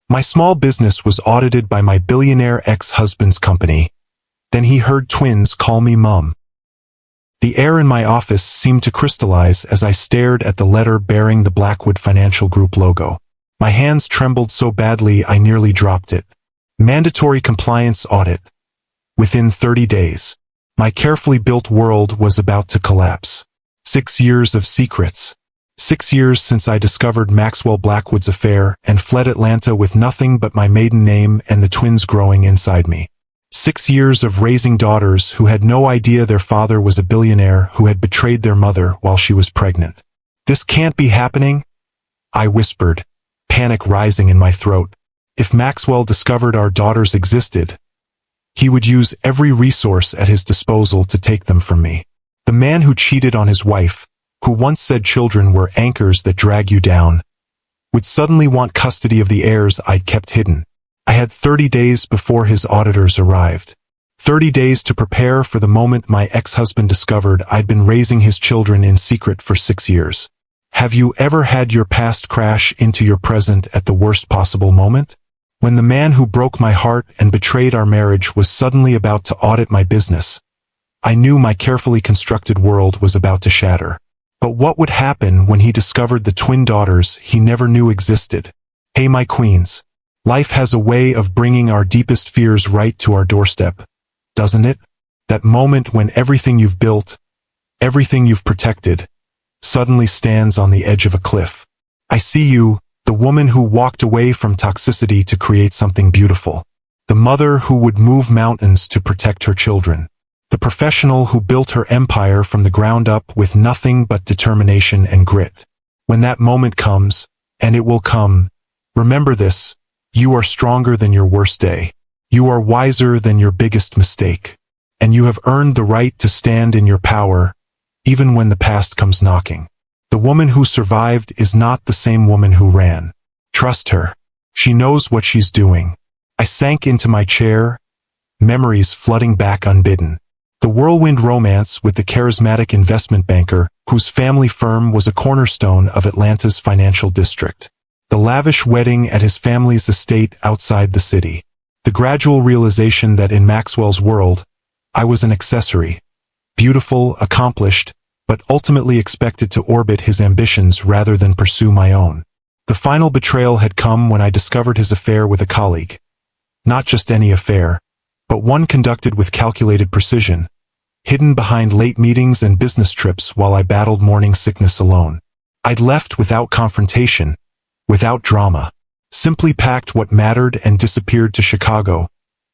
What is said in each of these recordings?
My small business was audited by my billionaire ex-husband's company. Then he heard twins call me Mum. The air in my office seemed to crystallize as I stared at the letter bearing the Blackwood Financial Group logo. My hands trembled so badly I nearly dropped it. Mandatory compliance audit. Within 30 days. My carefully built world was about to collapse. 6 years of secrets. 6 years since I discovered Maxwell Blackwood's affair and fled Atlanta with nothing but my maiden name and the twins growing inside me. 6 years of raising daughters who had no idea their father was a billionaire who had betrayed their mother while she was pregnant. This can't be happening, I whispered, panic rising in my throat. If Maxwell discovered our daughters existed, he would use every resource at his disposal to take them from me. The man who cheated on his wife, who once said children were anchors that drag you down, would suddenly want custody of the heirs I'd kept hidden. I had 30 days before his auditors arrived. 30 days to prepare for the moment my ex-husband discovered I'd been raising his children in secret for 6 years. Have you ever had your past crash into your present at the worst possible moment? When the man who broke my heart and betrayed our marriage was suddenly about to audit my business, I knew my carefully constructed world was about to shatter. But what would happen when he discovered the twin daughters he never knew existed? Hey, my queens. Life has a way of bringing our deepest fears right to our doorstep, doesn't it? That moment when everything you've built, everything you've protected, suddenly stands on the edge of a cliff. I see you, the woman who walked away from toxicity to create something beautiful. The mother who would move mountains to protect her children. The professional who built her empire from the ground up with nothing but determination and grit. When that moment comes, and it will come, remember this, you are stronger than your worst day. You are wiser than your biggest mistake. And you have earned the right to stand in your power, even when the past comes knocking. The woman who survived is not the same woman who ran. Trust her. She knows what she's doing. I sank into my chair, memories flooding back unbidden. The whirlwind romance with the charismatic investment banker whose family firm was a cornerstone of Atlanta's financial district. The lavish wedding at his family's estate outside the city. The gradual realization that in Maxwell's world, I was an accessory. Beautiful, accomplished, but ultimately expected to orbit his ambitions rather than pursue my own. The final betrayal had come when I discovered his affair with a colleague. Not just any affair, but one conducted with calculated precision, hidden behind late meetings and business trips while I battled morning sickness alone. I'd left without confrontation, without drama, simply packed what mattered and disappeared to Chicago,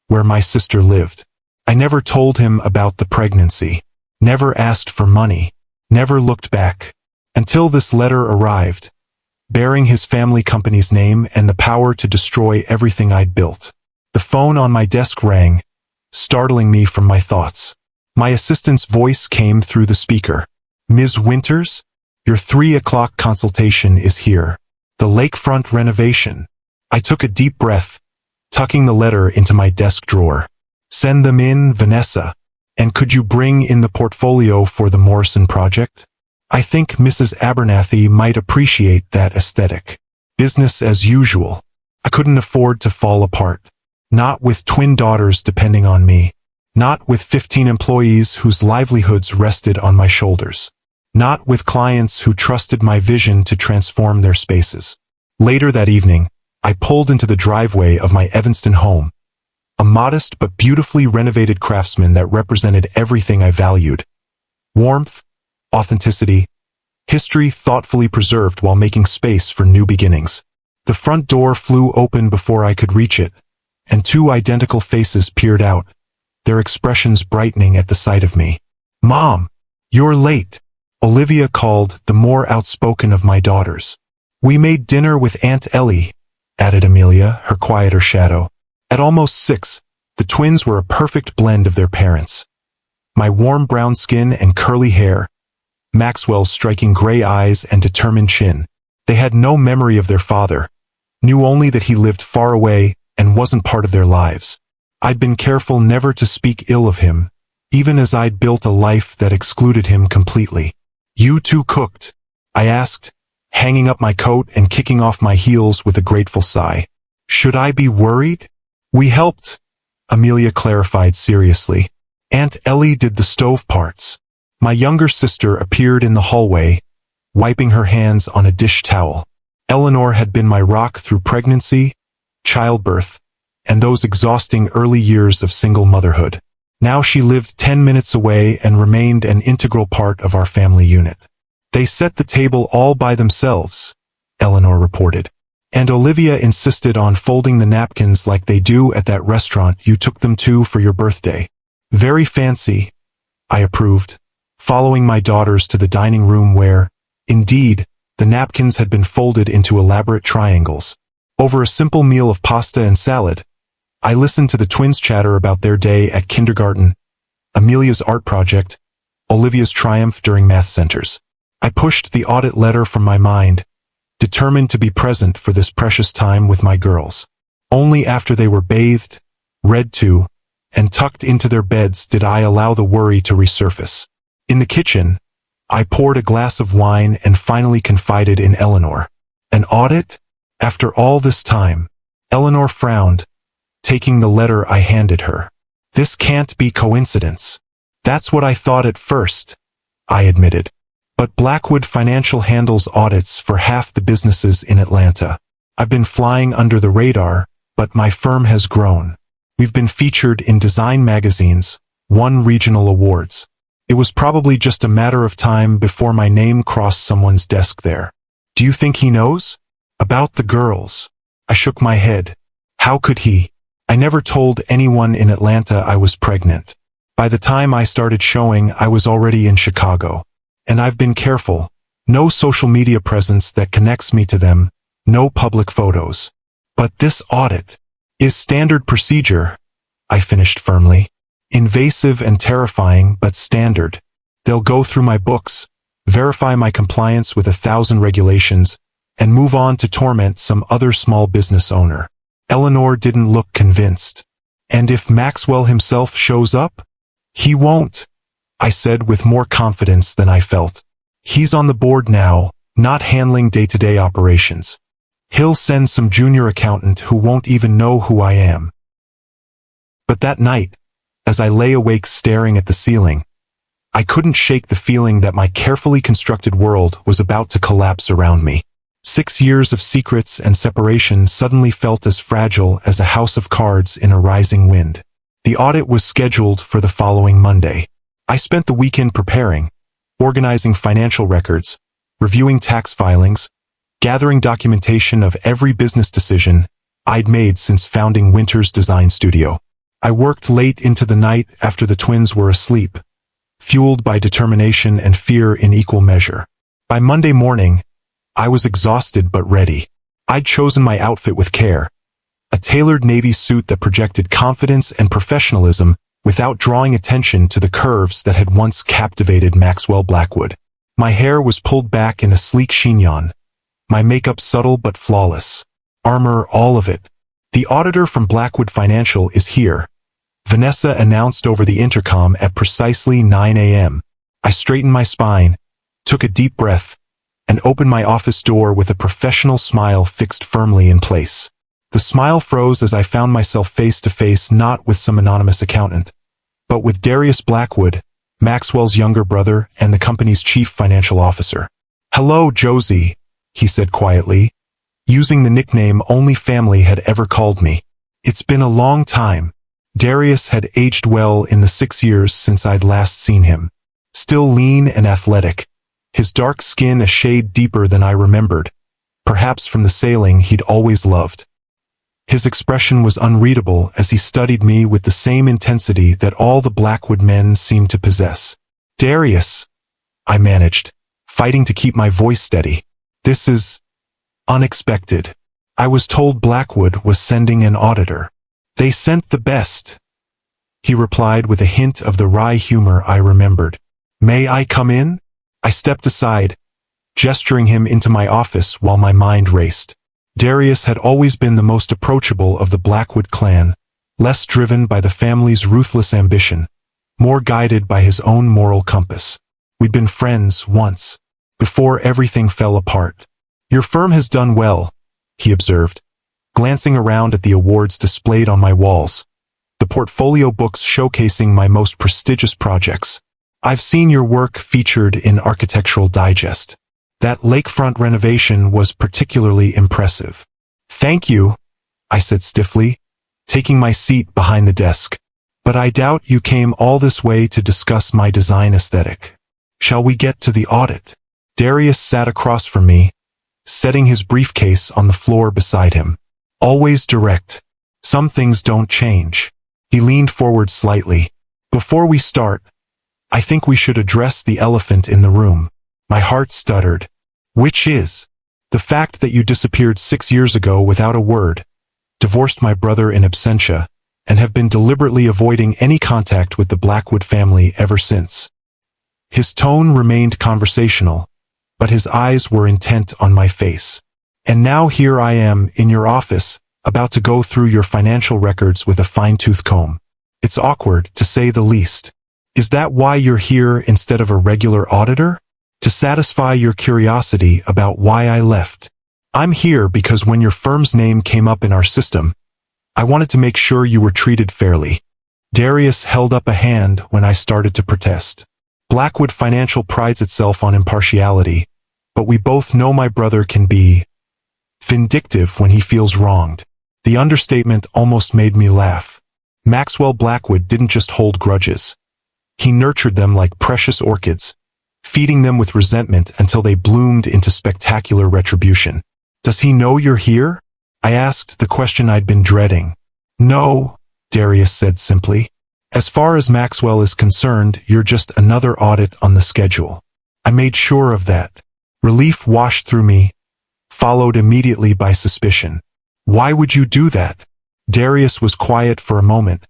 where my sister lived. I never told him about the pregnancy, never asked for money, never looked back, until this letter arrived, bearing his family company's name and the power to destroy everything I'd built. The phone on my desk rang, startling me from my thoughts. My assistant's voice came through the speaker. Ms. Winters, your 3 o'clock consultation is here. The lakefront renovation. I took a deep breath, tucking the letter into my desk drawer. Send them in, Vanessa. And could you bring in the portfolio for the Morrison project? I think Mrs. Abernathy might appreciate that aesthetic. Business as usual. I couldn't afford to fall apart. Not with twin daughters depending on me. Not with 15 employees whose livelihoods rested on my shoulders. Not with clients who trusted my vision to transform their spaces. Later that evening, I pulled into the driveway of my Evanston home. A modest but beautifully renovated craftsman that represented everything I valued. Warmth, authenticity, history thoughtfully preserved while making space for new beginnings. The front door flew open before I could reach it, and 2 identical faces peered out, their expressions brightening at the sight of me. Mom, you're late, Olivia called, the more outspoken of my daughters. We made dinner with Aunt Ellie, added Amelia, her quieter shadow. At almost 6, the twins were a perfect blend of their parents. My warm brown skin and curly hair, Maxwell's striking gray eyes and determined chin. They had no memory of their father, knew only that he lived far away and wasn't part of their lives. I'd been careful never to speak ill of him, even as I'd built a life that excluded him completely. You 2 cooked? I asked, hanging up my coat and kicking off my heels with a grateful sigh. Should I be worried? We helped, Amelia clarified seriously. Aunt Ellie did the stove parts. My younger sister appeared in the hallway, wiping her hands on a dish towel. Eleanor had been my rock through pregnancy, childbirth, and those exhausting early years of single motherhood. Now she lived 10 minutes away and remained an integral part of our family unit. They set the table all by themselves, Eleanor reported. And Olivia insisted on folding the napkins like they do at that restaurant you took them to for your birthday. Very fancy, I approved, following my daughters to the dining room where, indeed, the napkins had been folded into elaborate triangles. Over a simple meal of pasta and salad, I listened to the twins chatter about their day at kindergarten, Amelia's art project, Olivia's triumph during math centers. I pushed the audit letter from my mind, determined to be present for this precious time with my girls. Only after they were bathed, read to, and tucked into their beds did I allow the worry to resurface. In the kitchen, I poured a glass of wine and finally confided in Eleanor. An audit? After all this time? Eleanor frowned, taking the letter I handed her. This can't be coincidence. That's what I thought at first, I admitted. But Blackwood Financial handles audits for half the businesses in Atlanta. I've been flying under the radar, but my firm has grown. We've been featured in design magazines, won regional awards. It was probably just a matter of time before my name crossed someone's desk there. Do you think he knows? About the girls. I shook my head. How could he? I never told anyone in Atlanta I was pregnant. By the time I started showing, I was already in Chicago. And I've been careful. No social media presence that connects me to them, no public photos. But this audit is standard procedure, I finished firmly. Invasive and terrifying, but standard. They'll go through my books, verify my compliance with 1,000 regulations, and move on to torment some other small business owner. Eleanor didn't look convinced. And if Maxwell himself shows up? He won't, I said with more confidence than I felt. He's on the board now, not handling day-to-day operations. He'll send some junior accountant who won't even know who I am. But that night, as I lay awake staring at the ceiling, I couldn't shake the feeling that my carefully constructed world was about to collapse around me. 6 years of secrets and separation suddenly felt as fragile as a house of cards in a rising wind. The audit was scheduled for the following Monday. I spent the weekend preparing, organizing financial records, reviewing tax filings, gathering documentation of every business decision I'd made since founding Winters Design Studio. I worked late into the night after the twins were asleep, fueled by determination and fear in equal measure. By Monday morning, I was exhausted but ready. I'd chosen my outfit with care, a tailored navy suit that projected confidence and professionalism without drawing attention to the curves that had once captivated Maxwell Blackwood. My hair was pulled back in a sleek chignon, my makeup subtle but flawless. Armor, all of it. The auditor from Blackwood Financial is here, Vanessa announced over the intercom at precisely 9 a.m. I straightened my spine, took a deep breath, and opened my office door with a professional smile fixed firmly in place. The smile froze as I found myself face to face not with some anonymous accountant, but with Darius Blackwood, Maxwell's younger brother and the company's chief financial officer. "Hello, Josie," he said quietly, using the nickname only family had ever called me. It's been a long time. Darius had aged well in the 6 years since I'd last seen him. Still lean and athletic, his dark skin a shade deeper than I remembered, perhaps from the sailing he'd always loved. His expression was unreadable as he studied me with the same intensity that all the Blackwood men seemed to possess. "Darius," I managed, fighting to keep my voice steady. "This is unexpected. I was told Blackwood was sending an auditor." "They sent the best," he replied with a hint of the wry humor I remembered. "May I come in?" I stepped aside, gesturing him into my office while my mind raced. Darius had always been the most approachable of the Blackwood clan, less driven by the family's ruthless ambition, more guided by his own moral compass. We'd been friends once, before everything fell apart. "Your firm has done well," he observed, glancing around at the awards displayed on my walls, the portfolio books showcasing my most prestigious projects. I've seen your work featured in Architectural Digest. That lakefront renovation was particularly impressive. Thank you, I said stiffly, taking my seat behind the desk. But I doubt you came all this way to discuss my design aesthetic. Shall we get to the audit? Darius sat across from me, setting his briefcase on the floor beside him. Always direct. Some things don't change. He leaned forward slightly. Before we start, I think we should address the elephant in the room. My heart stuttered. Which is? The fact that you disappeared 6 years ago without a word, divorced my brother in absentia, and have been deliberately avoiding any contact with the Blackwood family ever since. His tone remained conversational, but his eyes were intent on my face. And now here I am in your office, about to go through your financial records with a fine-tooth comb. It's awkward, to say the least. Is that why you're here instead of a regular auditor? To satisfy your curiosity about why I left. I'm here because when your firm's name came up in our system, I wanted to make sure you were treated fairly. Darius held up a hand when I started to protest. Blackwood Financial prides itself on impartiality, but we both know my brother can be vindictive when he feels wronged. The understatement almost made me laugh. Maxwell Blackwood didn't just hold grudges. He nurtured them like precious orchids, feeding them with resentment until they bloomed into spectacular retribution. Does he know you're here? I asked the question I'd been dreading. No, Darius said simply. As far as Maxwell is concerned, you're just another audit on the schedule. I made sure of that. Relief washed through me, followed immediately by suspicion. Why would you do that? Darius was quiet for a moment,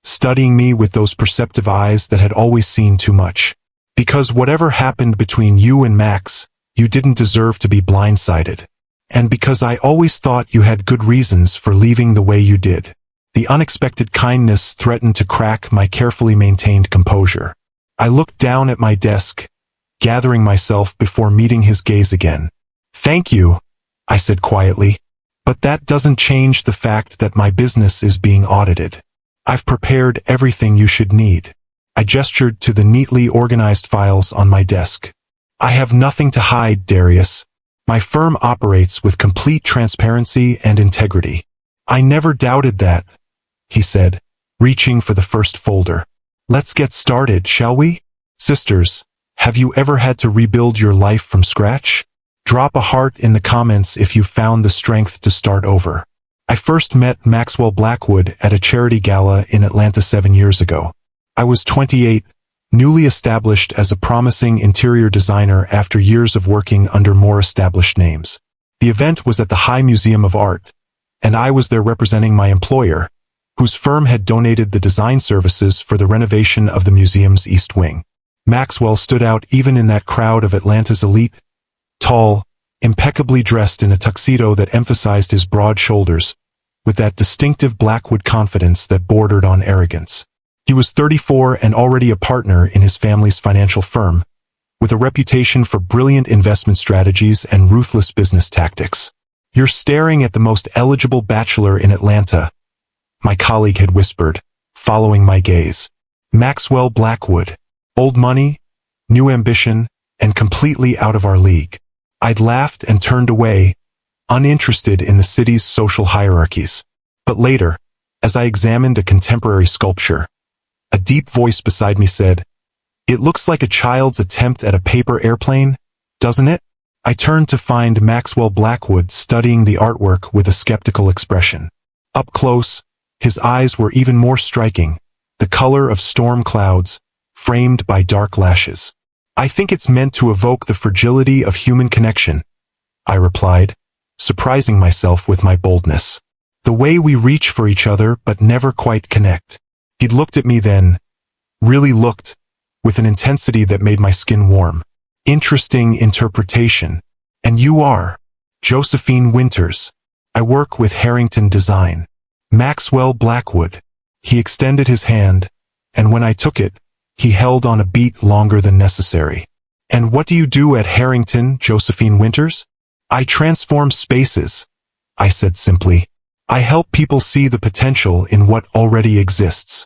studying me with those perceptive eyes that had always seen too much. Because whatever happened between you and Max, you didn't deserve to be blindsided. And because I always thought you had good reasons for leaving the way you did. The unexpected kindness threatened to crack my carefully maintained composure. I looked down at my desk, gathering myself before meeting his gaze again. Thank you, I said quietly. But that doesn't change the fact that my business is being audited. I've prepared everything you should need. I gestured to the neatly organized files on my desk. I have nothing to hide, Darius. My firm operates with complete transparency and integrity. I never doubted that, he said, reaching for the first folder. Let's get started, shall we? Sisters, have you ever had to rebuild your life from scratch? Drop a heart in the comments if you found the strength to start over. I first met Maxwell Blackwood at a charity gala in Atlanta 7 years ago. I was 28, newly established as a promising interior designer after years of working under more established names. The event was at the High Museum of Art, and I was there representing my employer, whose firm had donated the design services for the renovation of the museum's East Wing. Maxwell stood out even in that crowd of Atlanta's elite, tall, impeccably dressed in a tuxedo that emphasized his broad shoulders, with that distinctive Blackwood confidence that bordered on arrogance. He was 34 and already a partner in his family's financial firm, with a reputation for brilliant investment strategies and ruthless business tactics. You're staring at the most eligible bachelor in Atlanta, my colleague had whispered, following my gaze. Maxwell Blackwood. Old money, new ambition, and completely out of our league. I'd laughed and turned away, uninterested in the city's social hierarchies. But later, as I examined a contemporary sculpture, a deep voice beside me said, "It looks like a child's attempt at a paper airplane, doesn't it?" I turned to find Maxwell Blackwood studying the artwork with a skeptical expression. Up close, his eyes were even more striking, the color of storm clouds, framed by dark lashes. "I think it's meant to evoke the fragility of human connection," I replied, surprising myself with my boldness. "The way we reach for each other but never quite connect." He'd looked at me then, really looked, with an intensity that made my skin warm. "Interesting interpretation. And you are Josephine Winters. I work with Harrington Design." Maxwell Blackwood. He extended his hand, and when I took it, he held on a beat longer than necessary. "And what do you do at Harrington, Josephine Winters?" "I transform spaces," I said simply. I help people see the potential in what already exists.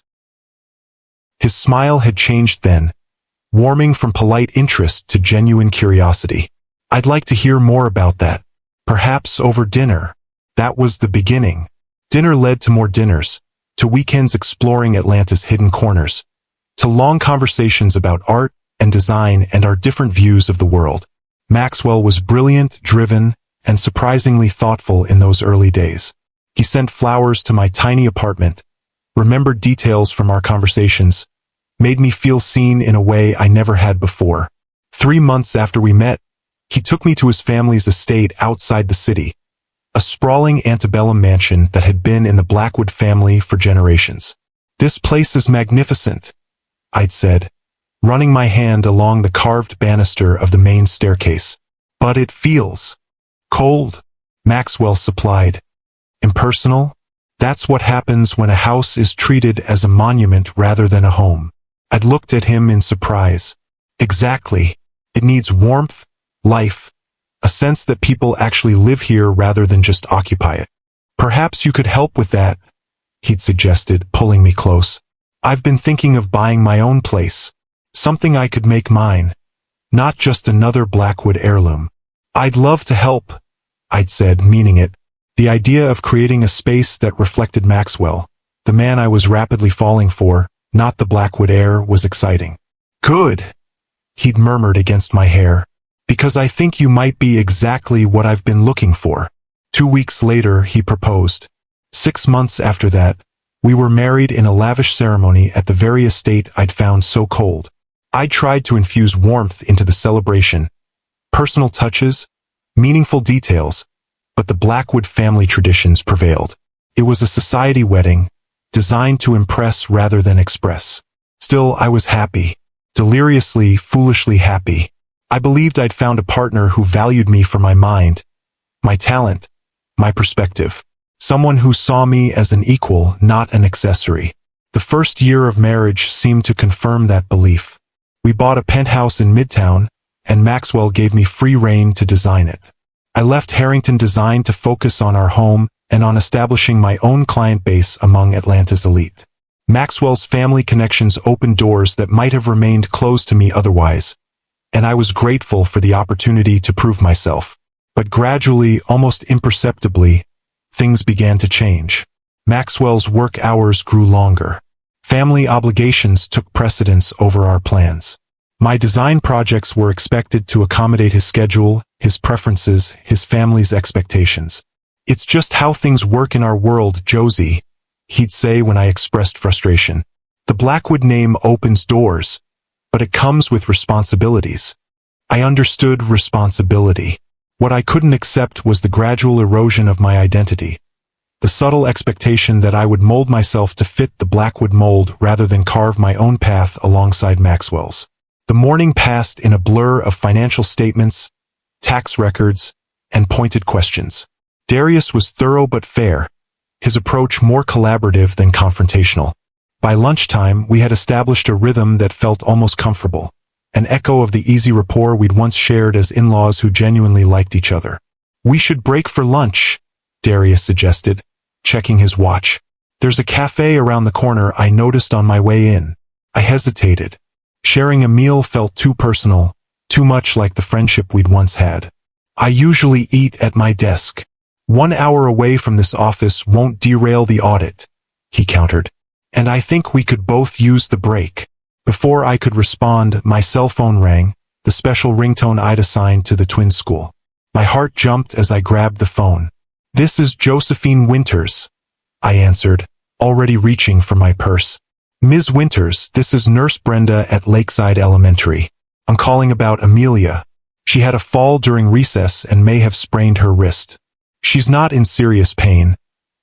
His smile had changed then, warming from polite interest to genuine curiosity. I'd like to hear more about that. Perhaps over dinner. That was the beginning. Dinner led to more dinners, to weekends exploring Atlanta's hidden corners, to long conversations about art and design and our different views of the world. Maxwell was brilliant, driven, and surprisingly thoughtful in those early days. He sent flowers to my tiny apartment, remembered details from our conversations, made me feel seen in a way I never had before. 3 months after we met, he took me to his family's estate outside the city, a sprawling antebellum mansion that had been in the Blackwood family for generations. "This place is magnificent," I'd said, running my hand along the carved banister of the main staircase. "But it feels cold," Maxwell supplied. "Impersonal? That's what happens when a house is treated as a monument rather than a home." I'd looked at him in surprise. "Exactly. It needs warmth, life, a sense that people actually live here rather than just occupy it. Perhaps you could help with that," he'd suggested, pulling me close. "I've been thinking of buying my own place, something I could make mine, not just another Blackwood heirloom." "I'd love to help," I'd said, meaning it. The idea of creating a space that reflected Maxwell, the man I was rapidly falling for, not the Blackwood heir, was exciting. "Good," he'd murmured against my hair, "because I think you might be exactly what I've been looking for." 2 weeks later, he proposed. 6 months after that, we were married in a lavish ceremony at the very estate I'd found so cold. I tried to infuse warmth into the celebration, personal touches, meaningful details, but the Blackwood family traditions prevailed. It was a society wedding, designed to impress rather than express. Still, I was happy, deliriously, foolishly happy. I believed I'd found a partner who valued me for my mind, my talent, my perspective. Someone who saw me as an equal, not an accessory. The first year of marriage seemed to confirm that belief. We bought a penthouse in Midtown, and Maxwell gave me free rein to design it. I left Harrington Design to focus on our home and on establishing my own client base among Atlanta's elite. Maxwell's family connections opened doors that might have remained closed to me otherwise, and I was grateful for the opportunity to prove myself. But gradually, almost imperceptibly, things began to change. Maxwell's work hours grew longer. Family obligations took precedence over our plans. My design projects were expected to accommodate his schedule, his preferences, his family's expectations. "It's just how things work in our world, Josie," he'd say when I expressed frustration. "The Blackwood name opens doors, but it comes with responsibilities." I understood responsibility. What I couldn't accept was the gradual erosion of my identity, the subtle expectation that I would mold myself to fit the Blackwood mold rather than carve my own path alongside Maxwell's. The morning passed in a blur of financial statements, tax records, and pointed questions. Darius was thorough but fair, his approach more collaborative than confrontational. By lunchtime, we had established a rhythm that felt almost comfortable, an echo of the easy rapport we'd once shared as in-laws who genuinely liked each other. "We should break for lunch," Darius suggested, checking his watch. "There's a cafe around the corner I noticed on my way in." I hesitated. Sharing a meal felt too personal, too much like the friendship we'd once had. "I usually eat at my desk. 1 hour away from this office won't derail the audit," he countered. "And I think we could both use the break." Before I could respond, my cell phone rang, the special ringtone I'd assigned to the twins' school. My heart jumped as I grabbed the phone. "This is Josephine Winters," I answered, already reaching for my purse. "Ms. Winters, this is Nurse Brenda at Lakeside Elementary. I'm calling about Amelia. She had a fall during recess and may have sprained her wrist. She's not in serious pain,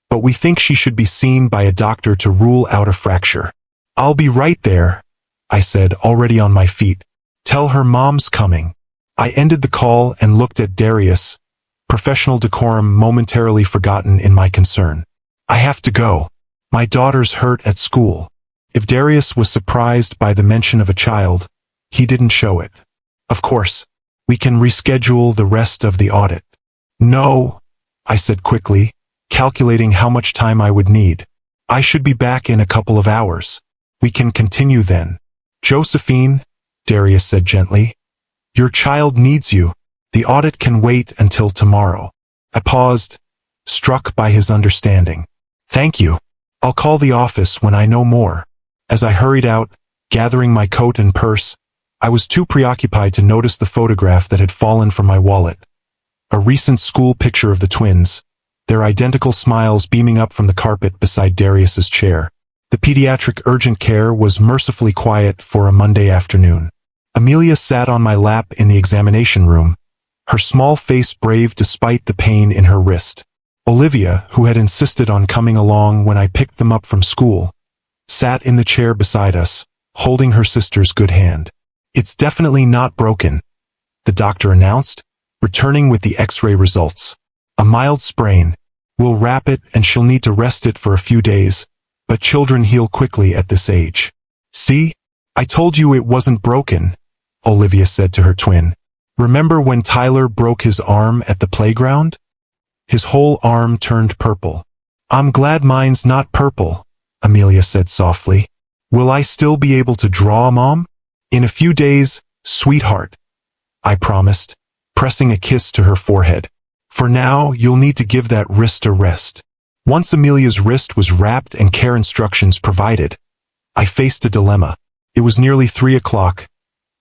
but we think she should be seen by a doctor to rule out a fracture." "I'll be right there," I said, already on my feet. "Tell her mom's coming." I ended the call and looked at Darius, professional decorum momentarily forgotten in my concern. "I have to go. My daughter's hurt at school." If Darius was surprised by the mention of a child, he didn't show it. "Of course, we can reschedule the rest of the audit." "No," I said quickly, calculating how much time I would need. I should be back in a couple of hours. We can continue then. Josephine, Darius said gently. Your child needs you. The audit can wait until tomorrow. I paused, struck by his understanding. Thank you. I'll call the office when I know more. As I hurried out, gathering my coat and purse, I was too preoccupied to notice the photograph that had fallen from my wallet. A recent school picture of the twins, their identical smiles beaming up from the carpet beside Darius's chair. The pediatric urgent care was mercifully quiet for a Monday afternoon. Amelia sat on my lap in the examination room, her small face brave despite the pain in her wrist. Olivia, who had insisted on coming along when I picked them up from school, sat in the chair beside us, holding her sister's good hand. It's definitely not broken, the doctor announced, returning with the X-ray results. A mild sprain. We'll wrap it and she'll need to rest it for a few days, but children heal quickly at this age. See? I told you it wasn't broken, Olivia said to her twin. Remember when Tyler broke his arm at the playground? His whole arm turned purple. I'm glad mine's not purple, Amelia said softly. Will I still be able to draw, Mom? In a few days, sweetheart, I promised, pressing a kiss to her forehead. For now, you'll need to give that wrist a rest. Once Amelia's wrist was wrapped and care instructions provided, I faced a dilemma. It was nearly 3 o'clock,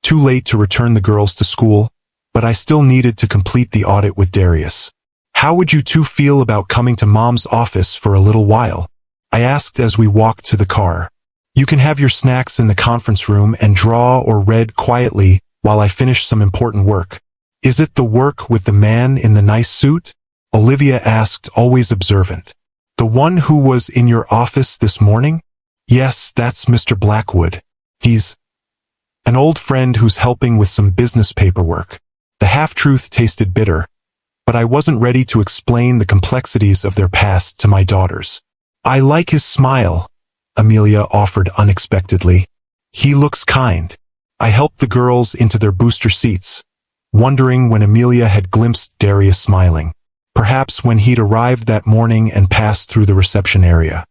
too late to return the girls to school, but I still needed to complete the audit with Darius. How would you two feel about coming to Mom's office for a little while? I asked as we walked to the car. You can have your snacks in the conference room and draw or read quietly while I finish some important work. Is it the work with the man in the nice suit? Olivia asked, always observant. The one who was in your office this morning? Yes, that's Mr. Blackwood. He's an old friend who's helping with some business paperwork. The half-truth tasted bitter, but I wasn't ready to explain the complexities of their past to my daughters. I like his smile, Amelia offered unexpectedly. He looks kind. I helped the girls into their booster seats, wondering when Amelia had glimpsed Darius smiling. Perhaps when he'd arrived that morning and passed through the reception area.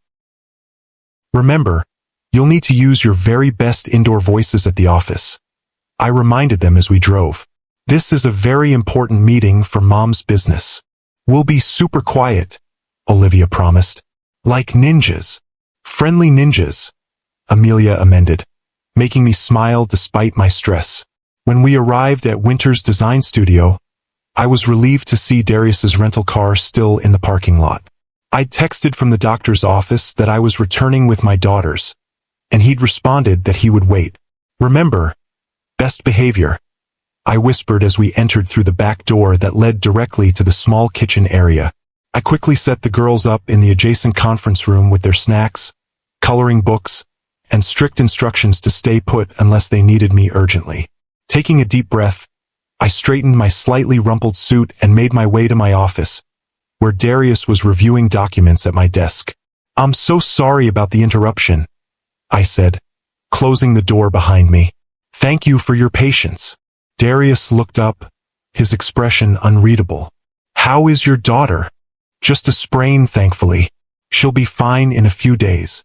Remember, you'll need to use your very best indoor voices at the office, I reminded them as we drove. This is a very important meeting for Mom's business. We'll be super quiet, Olivia promised. Like ninjas. Friendly ninjas, Amelia amended, making me smile despite my stress. When we arrived at Winters' design studio, I was relieved to see Darius's rental car still in the parking lot. I'd texted from the doctor's office that I was returning with my daughters, and he'd responded that he would wait. Remember, best behavior, I whispered as we entered through the back door that led directly to the small kitchen area. I quickly set the girls up in the adjacent conference room with their snacks, coloring books, and strict instructions to stay put unless they needed me urgently. Taking a deep breath, I straightened my slightly rumpled suit and made my way to my office, where Darius was reviewing documents at my desk. I'm so sorry about the interruption, I said, closing the door behind me. Thank you for your patience. Darius looked up, his expression unreadable. How is your daughter? Just a sprain, thankfully. She'll be fine in a few days.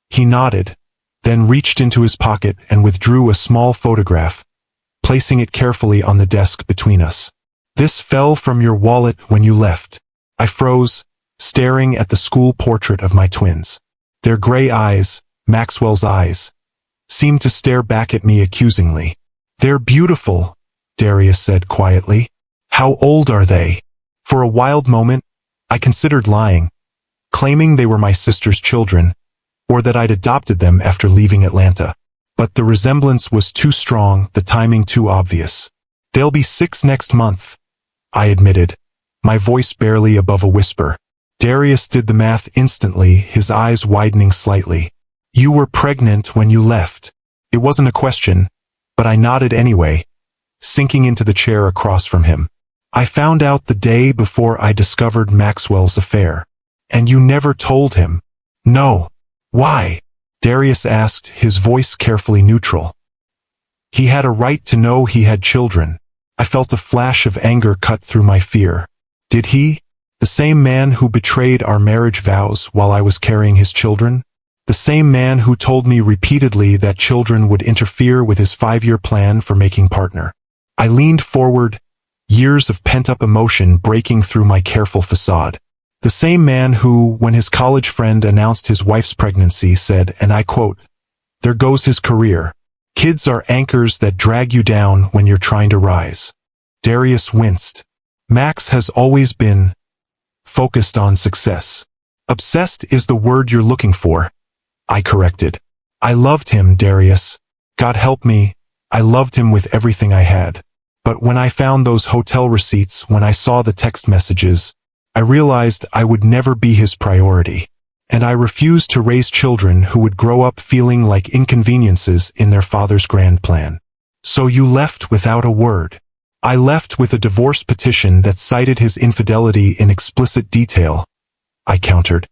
He nodded, then reached into his pocket and withdrew a small photograph, placing it carefully on the desk between us. This fell from your wallet when you left. I froze, staring at the school portrait of my twins. Their gray eyes, Maxwell's eyes, seemed to stare back at me accusingly. They're beautiful, Darius said quietly. How old are they? For a wild moment, I considered lying, claiming they were my sister's children, or that I'd adopted them after leaving Atlanta. But the resemblance was too strong, the timing too obvious. They'll be 6 next month, I admitted, my voice barely above a whisper. Darius did the math instantly, his eyes widening slightly. You were pregnant when you left. It wasn't a question, but I nodded anyway, sinking into the chair across from him. I found out the day before I discovered Maxwell's affair. And you never told him? No. Why? Darius asked, his voice carefully neutral. He had a right to know he had children. I felt a flash of anger cut through my fear. Did he? The same man who betrayed our marriage vows while I was carrying his children? The same man who told me repeatedly that children would interfere with his 5-year plan for making partner. I leaned forward, years of pent-up emotion breaking through my careful facade. The same man who, when his college friend announced his wife's pregnancy, said, and I quote, "There goes his career. Kids are anchors that drag you down when you're trying to rise." Darius winced. Max has always been focused on success. Obsessed is the word you're looking for, I corrected. I loved him, Darius. God help me, I loved him with everything I had. But when I found those hotel receipts, when I saw the text messages, I realized I would never be his priority. And I refused to raise children who would grow up feeling like inconveniences in their father's grand plan. So you left without a word. I left with a divorce petition that cited his infidelity in explicit detail, I countered.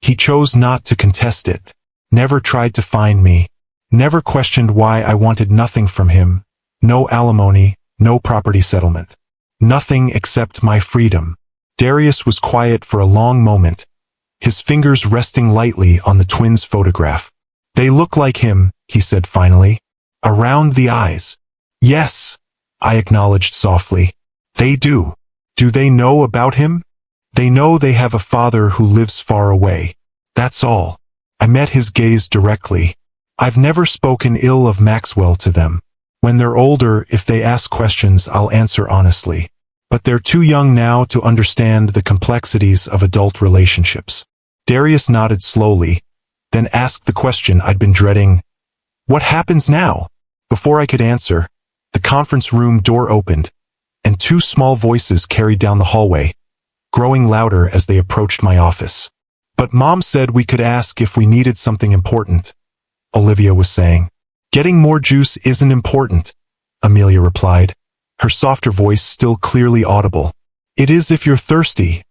He chose not to contest it, never tried to find me, never questioned why I wanted nothing from him, no alimony, no property settlement. Nothing except my freedom. Darius was quiet for a long moment, his fingers resting lightly on the twins' photograph. They look like him, he said finally. Around the eyes. Yes, I acknowledged softly. They do. Do they know about him? They know they have a father who lives far away. That's all. I met his gaze directly. I've never spoken ill of Maxwell to them. When they're older, if they ask questions, I'll answer honestly. But they're too young now to understand the complexities of adult relationships. Darius nodded slowly, then asked the question I'd been dreading. What happens now? Before I could answer, the conference room door opened, and 2 small voices carried down the hallway, growing louder as they approached my office. But Mom said we could ask if we needed something important, Olivia was saying. Getting more juice isn't important, Amelia replied, her softer voice still clearly audible. It is if you're thirsty,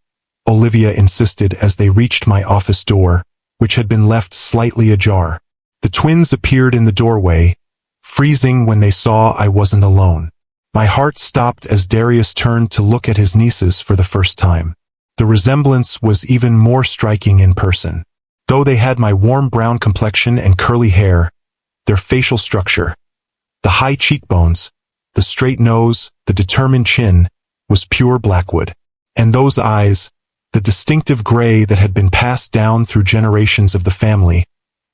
Olivia insisted as they reached my office door, which had been left slightly ajar. The twins appeared in the doorway, freezing when they saw I wasn't alone. My heart stopped as Darius turned to look at his nieces for the first time. The resemblance was even more striking in person. Though they had my warm brown complexion and curly hair, their facial structure, the high cheekbones, the straight nose, the determined chin, was pure Blackwood. And those eyes, the distinctive gray that had been passed down through generations of the family,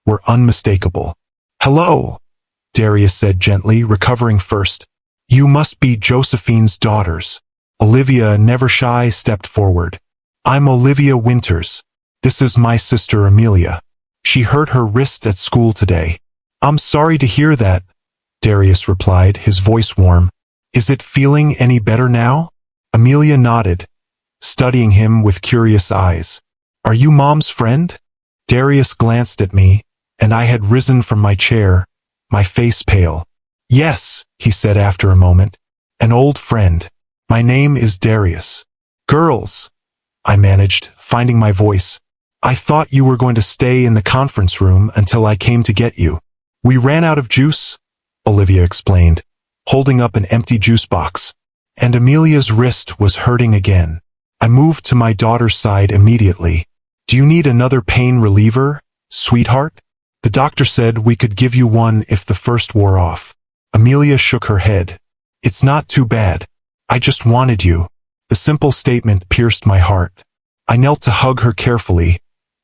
were unmistakable. Hello, Darius said gently, recovering first. You must be Josephine's daughters. Olivia, never shy, stepped forward. I'm Olivia Winters. This is my sister Amelia. She hurt her wrist at school today. I'm sorry to hear that, Darius replied, his voice warm. Is it feeling any better now? Amelia nodded, studying him with curious eyes. Are you Mom's friend? Darius glanced at me, and I had risen from my chair, my face pale. Yes, he said after a moment. An old friend. My name is Darius. Girls, I managed, finding my voice. I thought you were going to stay in the conference room until I came to get you. We ran out of juice, Olivia explained, holding up an empty juice box. And Amelia's wrist was hurting again. I moved to my daughter's side immediately. Do you need another pain reliever, sweetheart? The doctor said we could give you one if the first wore off. Amelia shook her head. It's not too bad. I just wanted you. The simple statement pierced my heart. I knelt to hug her carefully,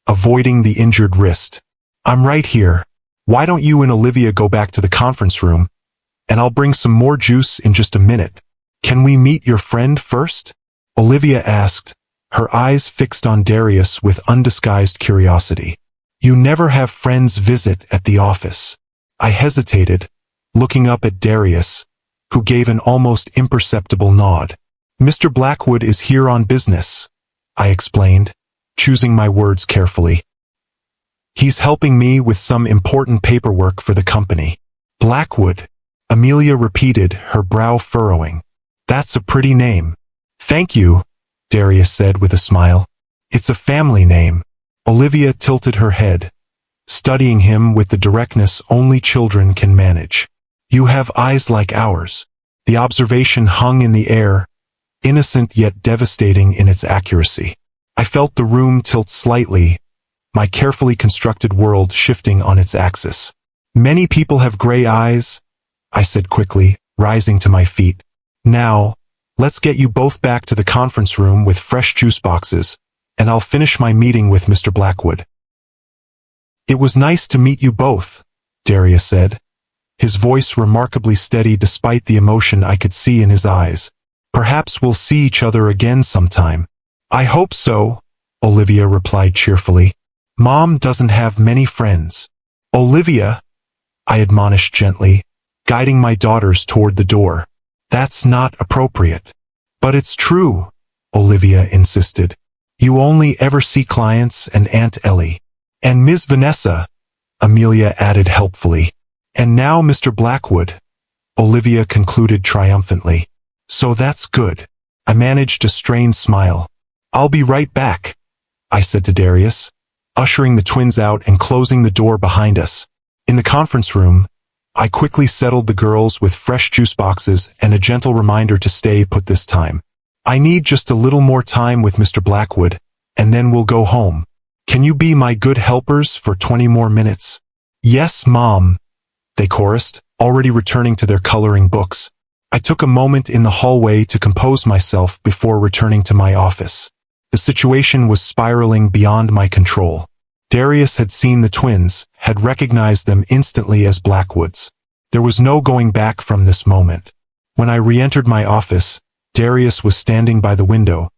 avoiding the injured wrist. I'm right here. Why don't you and Olivia go back to the conference room, and I'll bring some more juice in just a minute. Can we meet your friend first? Olivia asked, her eyes fixed on Darius with undisguised curiosity. You never have friends visit at the office. I hesitated, looking up at Darius, who gave an almost imperceptible nod. Mr. Blackwood is here on business, I explained, choosing my words carefully. He's helping me with some important paperwork for the company. Blackwood, Amelia repeated, her brow furrowing. That's a pretty name. Thank you, Darius said with a smile. It's a family name. Olivia tilted her head, studying him with the directness only children can manage. You have eyes like ours. The observation hung in the air, innocent yet devastating in its accuracy. I felt the room tilt slightly, my carefully constructed world shifting on its axis. Many people have gray eyes, I said quickly, rising to my feet. Now, let's get you both back to the conference room with fresh juice boxes, and I'll finish my meeting with Mr. Blackwood. It was nice to meet you both, Darius said, his voice remarkably steady despite the emotion I could see in his eyes. Perhaps we'll see each other again sometime. I hope so, Olivia replied cheerfully. Mom doesn't have many friends. Olivia, I admonished gently, guiding my daughters toward the door. That's not appropriate. But it's true, Olivia insisted. You only ever see clients and Aunt Ellie. And Ms. Vanessa, Amelia added helpfully. And now Mr. Blackwood, Olivia concluded triumphantly. So that's good. I managed a strained smile. I'll be right back, I said to Darius, ushering the twins out and closing the door behind us. In the conference room, I quickly settled the girls with fresh juice boxes and a gentle reminder to stay put this time. I need just a little more time with Mr. Blackwood, and then we'll go home. Can you be my good helpers for 20 more minutes? Yes, Mom, they chorused, already returning to their coloring books. I took a moment in the hallway to compose myself before returning to my office. The situation was spiraling beyond my control. Darius had seen the twins, had recognized them instantly as Blackwoods. There was no going back from this moment. When I re-entered my office, Darius was standing by the window,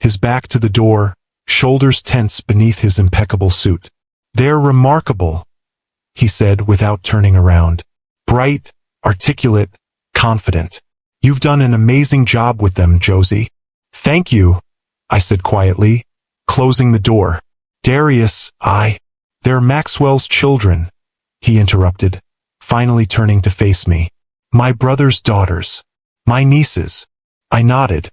his back to the door, shoulders tense beneath his impeccable suit. They're remarkable, he said without turning around. Bright, articulate, confident. You've done an amazing job with them, Josie. Thank you, I said quietly, closing the door. Darius, they're Maxwell's children, he interrupted, finally turning to face me. My brother's daughters. My nieces. I nodded,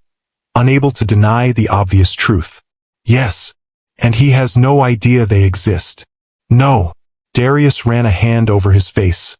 unable to deny the obvious truth. Yes, and he has no idea they exist. No. Darius ran a hand over his face,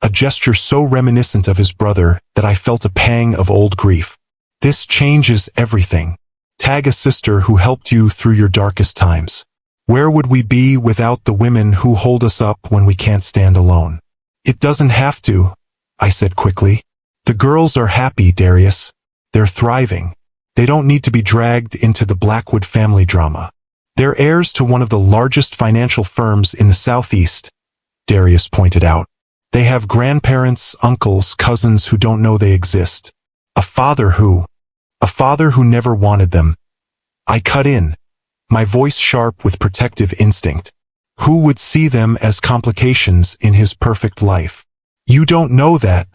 a gesture so reminiscent of his brother that I felt a pang of old grief. This changes everything. Tag a sister who helped you through your darkest times. Where would we be without the women who hold us up when we can't stand alone? It doesn't have to, I said quickly. The girls are happy, Darius. They're thriving. They don't need to be dragged into the Blackwood family drama. They're heirs to one of the largest financial firms in the Southeast, Darius pointed out. They have grandparents, uncles, cousins who don't know they exist. A father who never wanted them. I cut in, my voice sharp with protective instinct. Who would see them as complications in his perfect life? You don't know that,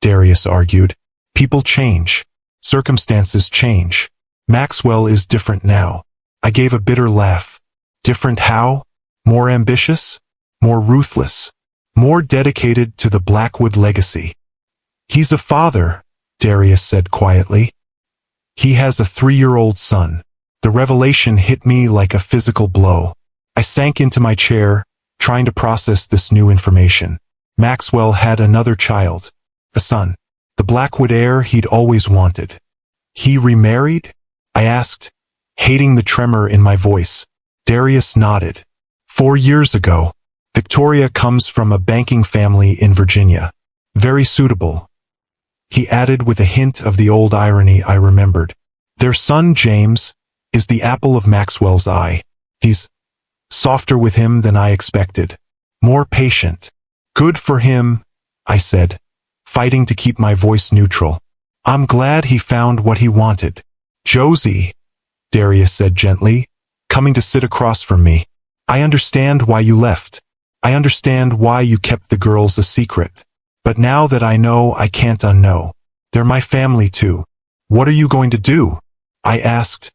Darius argued. People change. Circumstances change. Maxwell is different now. I gave a bitter laugh. Different how? More ambitious? More ruthless? More dedicated to the Blackwood legacy? He's a father, Darius said quietly. He has a 3-year-old son. The revelation hit me like a physical blow. I sank into my chair, trying to process this new information. Maxwell had another child, a son, the Blackwood heir he'd always wanted. He remarried? I asked, hating the tremor in my voice. Darius nodded. 4 years ago. Victoria comes from a banking family in Virginia. Very suitable. He added with a hint of the old irony I remembered. Their son, James, is the apple of Maxwell's eye. He's softer with him than I expected. More patient. Good for him, I said, fighting to keep my voice neutral. I'm glad he found what he wanted. Josie, Darius said gently, coming to sit across from me. I understand why you left. I understand why you kept the girls a secret. But now that I know, I can't unknow. They're my family too. What are you going to do? I asked,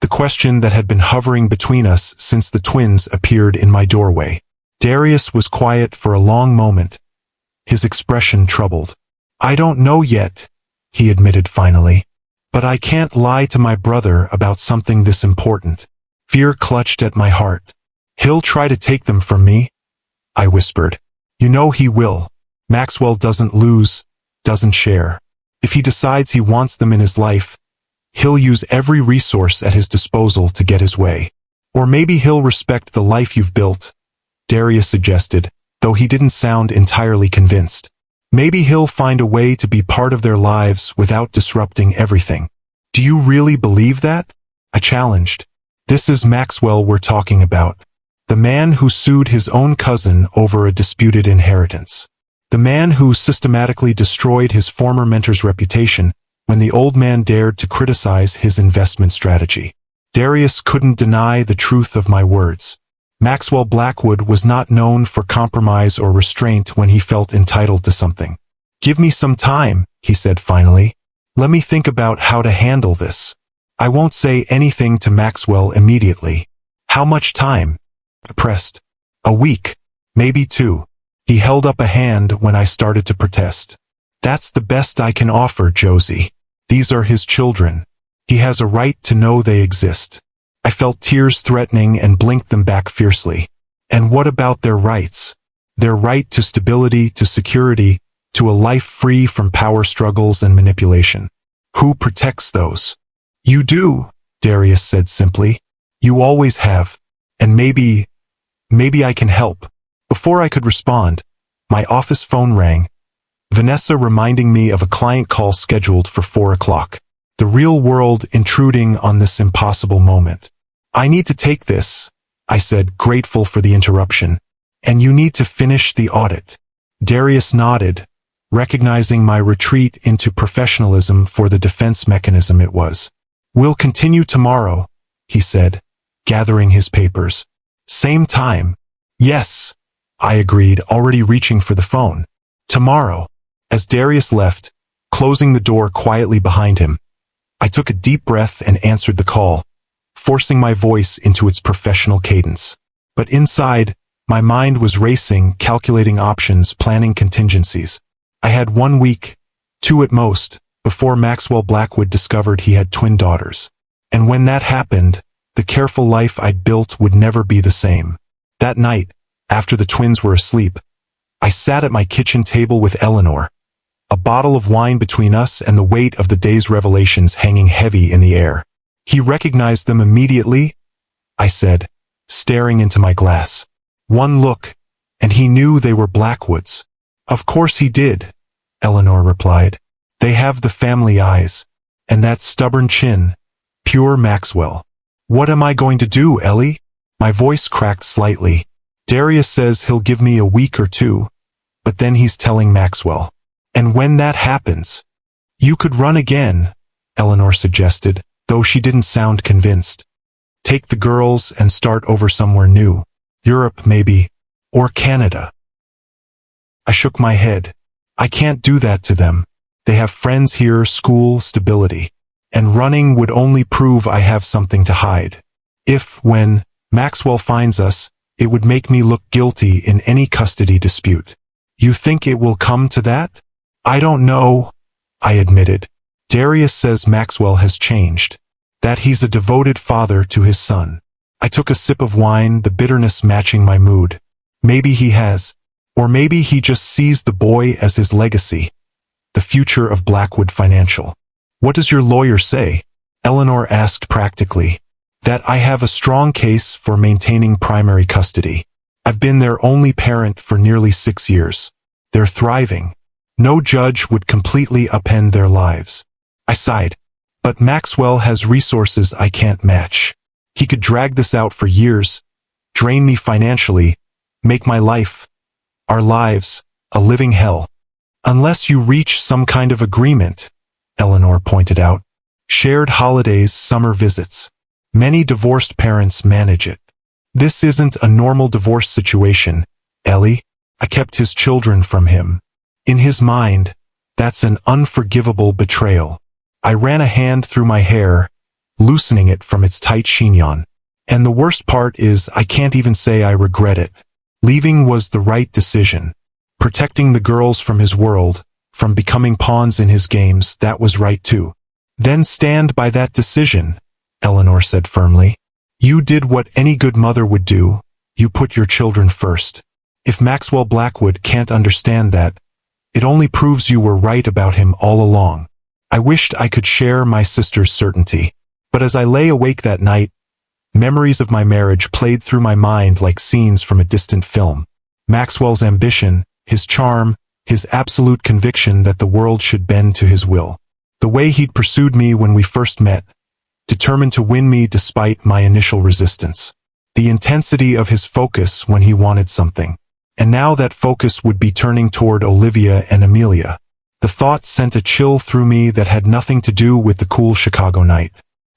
the question that had been hovering between us since the twins appeared in my doorway. Darius was quiet for a long moment, his expression troubled. I don't know yet, he admitted finally. But I can't lie to my brother about something this important. Fear clutched at my heart. He'll try to take them from me, I whispered. You know he will. Maxwell doesn't lose, doesn't share. If he decides he wants them in his life, He'll use every resource at his disposal to get his way. Or maybe he'll respect the life you've built, Darius suggested, though he didn't sound entirely convinced. Maybe he'll find a way to be part of their lives without disrupting everything. Do you really believe that? I challenged. This is Maxwell we're talking about. The man who sued his own cousin over a disputed inheritance. The man who systematically destroyed his former mentor's reputation when the old man dared to criticize his investment strategy. Darius couldn't deny the truth of my words. Maxwell Blackwood was not known for compromise or restraint when he felt entitled to something. Give me some time, he said finally. Let me think about how to handle this. I won't say anything to Maxwell immediately. How much time? I pressed. A week, maybe 2. He held up a hand when I started to protest. That's the best I can offer, Josie. These are his children. He has a right to know they exist. I felt tears threatening and blinked them back fiercely. And what about their rights? Their right to stability, to security, to a life free from power struggles and manipulation. Who protects those? You do, Darius said simply. You always have. And maybe I can help. Before I could respond, my office phone rang. Vanessa reminding me of a client call scheduled for 4 o'clock. The real world intruding on this impossible moment. I need to take this, I said, grateful for the interruption. And you need to finish the audit. Darius nodded, recognizing my retreat into professionalism for the defense mechanism it was. We'll continue tomorrow, he said, gathering his papers. Same time. Yes, I agreed, already reaching for the phone. Tomorrow. As Darius left, closing the door quietly behind him, I took a deep breath and answered the call, forcing my voice into its professional cadence. But inside, my mind was racing, calculating options, planning contingencies. I had 1 week, 2 at most, before Maxwell Blackwood discovered he had twin daughters. And when that happened, the careful life I'd built would never be the same. That night, after the twins were asleep, I sat at my kitchen table with Eleanor, a bottle of wine between us and the weight of the day's revelations hanging heavy in the air. He recognized them immediately, I said, staring into my glass. One look, and he knew they were Blackwoods. Of course he did, Eleanor replied. They have the family eyes, and that stubborn chin, pure Maxwell. What am I going to do, Ellie? My voice cracked slightly. Darius says he'll give me a week or 2, but then he's telling Maxwell. And when that happens, you could run again, Eleanor suggested, though she didn't sound convinced. Take the girls and start over somewhere new. Europe, maybe, or Canada. I shook my head. I can't do that to them. They have friends here, school, stability. And running would only prove I have something to hide. If, when Maxwell finds us, it would make me look guilty in any custody dispute. You think it will come to that? I don't know, I admitted. Darius says Maxwell has changed, that he's a devoted father to his son. I took a sip of wine, the bitterness matching my mood. Maybe he has, or maybe he just sees the boy as his legacy, the future of Blackwood Financial. What does your lawyer say? Eleanor asked practically. That I have a strong case for maintaining primary custody. I've been their only parent for nearly 6 years. They're thriving. No judge would completely upend their lives. I sighed. But Maxwell has resources I can't match. He could drag this out for years, drain me financially, make my life, our lives, a living hell. Unless you reach some kind of agreement, Eleanor pointed out. Shared holidays, summer visits. Many divorced parents manage it. This isn't a normal divorce situation, Ellie. I kept his children from him. In his mind, that's an unforgivable betrayal. I ran a hand through my hair, loosening it from its tight chignon. And the worst part is I can't even say I regret it. Leaving was the right decision. Protecting the girls from his world, from becoming pawns in his games, that was right too. Then stand by that decision, Eleanor said firmly. You did what any good mother would do. You put your children first. If Maxwell Blackwood can't understand that, it only proves you were right about him all along. I wished I could share my sister's certainty. But as I lay awake that night, memories of my marriage played through my mind like scenes from a distant film. Maxwell's ambition, his charm, his absolute conviction that the world should bend to his will. The way he'd pursued me when we first met, determined to win me despite my initial resistance. The intensity of his focus when he wanted something. And now that focus would be turning toward Olivia and Amelia. The thought sent a chill through me that had nothing to do with the cool Chicago night.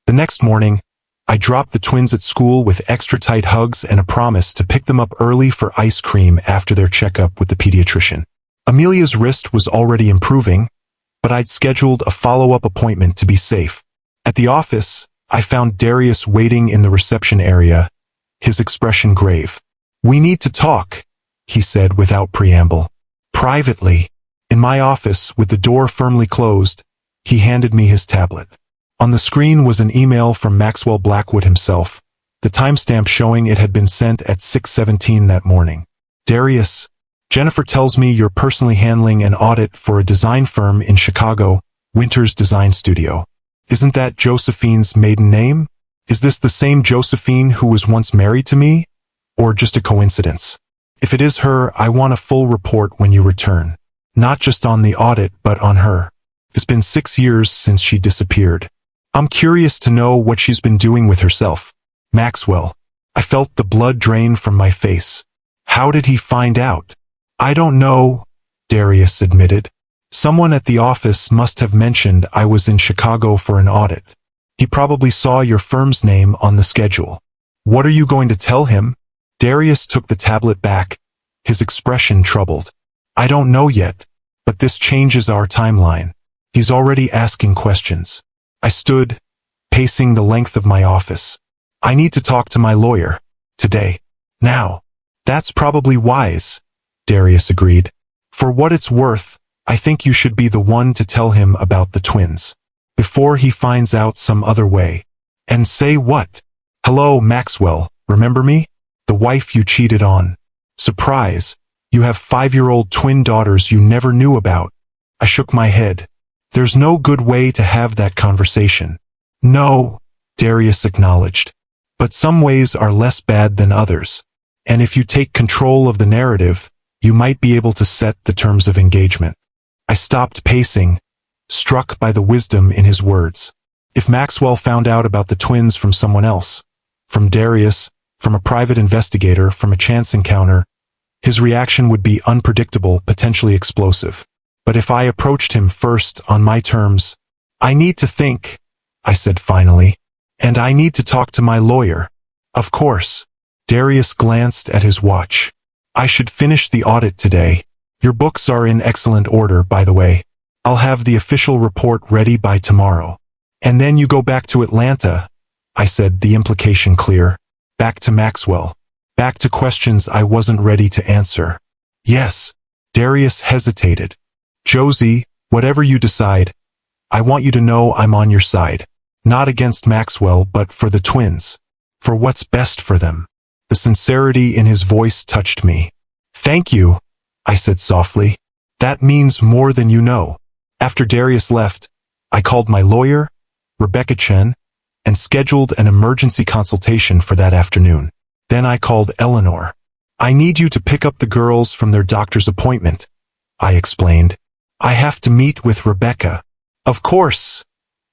The next morning, I dropped the twins at school with extra tight hugs and a promise to pick them up early for ice cream after their checkup with the pediatrician. Amelia's wrist was already improving, but I'd scheduled a follow-up appointment to be safe. At the office, I found Darius waiting in the reception area, his expression grave. "We need to talk," he said without preamble. Privately, in my office with the door firmly closed, he handed me his tablet. On the screen was an email from Maxwell Blackwood himself, the timestamp showing it had been sent at 6:17 that morning. "Darius, Jennifer tells me you're personally handling an audit for a design firm in Chicago, Winters Design Studio. Isn't that Josephine's maiden name? Is this the same Josephine who was once married to me? Or just a coincidence? If it is her, I want a full report when you return. Not just on the audit, but on her. It's been 6 years since she disappeared. I'm curious to know what she's been doing with herself." Maxwell. I felt the blood drain from my face. How did he find out? "I don't know," Darius admitted. "Someone at the office must have mentioned I was in Chicago for an audit. He probably saw your firm's name on the schedule." "What are you going to tell him?" Darius took the tablet back, his expression troubled. "I don't know yet, but this changes our timeline. He's already asking questions." I stood, pacing the length of my office. "I need to talk to my lawyer. Today. Now." "That's probably wise," Darius agreed. "For what it's worth, I think you should be the one to tell him about the twins. Before he finds out some other way." "And say what?" "Hello, Maxwell, remember me? The wife you cheated on. Surprise, you have 5-year-old twin daughters you never knew about." I shook my head. "There's no good way to have that conversation." "No," Darius acknowledged. "But some ways are less bad than others. And if you take control of the narrative, you might be able to set the terms of engagement." I stopped pacing, struck by the wisdom in his words. If Maxwell found out about the twins from someone else, from Darius, from a private investigator, from a chance encounter, his reaction would be unpredictable, potentially explosive. But if I approached him first on my terms, "I need to think," I said finally, "and I need to talk to my lawyer." "Of course." Darius glanced at his watch. "I should finish the audit today. Your books are in excellent order, by the way. I'll have the official report ready by tomorrow." "And then you go back to Atlanta," I said, the implication clear. Back to Maxwell. Back to questions I wasn't ready to answer. "Yes." Darius hesitated. "Josie, whatever you decide, I want you to know I'm on your side. Not against Maxwell, but for the twins. For what's best for them." The sincerity in his voice touched me. "Thank you," I said softly. "That means more than you know." After Darius left, I called my lawyer, Rebecca Chen, and scheduled an emergency consultation for that afternoon. Then I called Eleanor. "I need you to pick up the girls from their doctor's appointment," I explained. "I have to meet with Rebecca." "Of course,"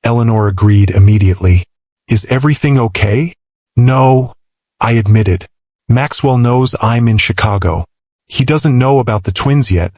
Eleanor agreed immediately. "Is everything okay?" "No," I admitted. "Maxwell knows I'm in Chicago. He doesn't know about the twins yet,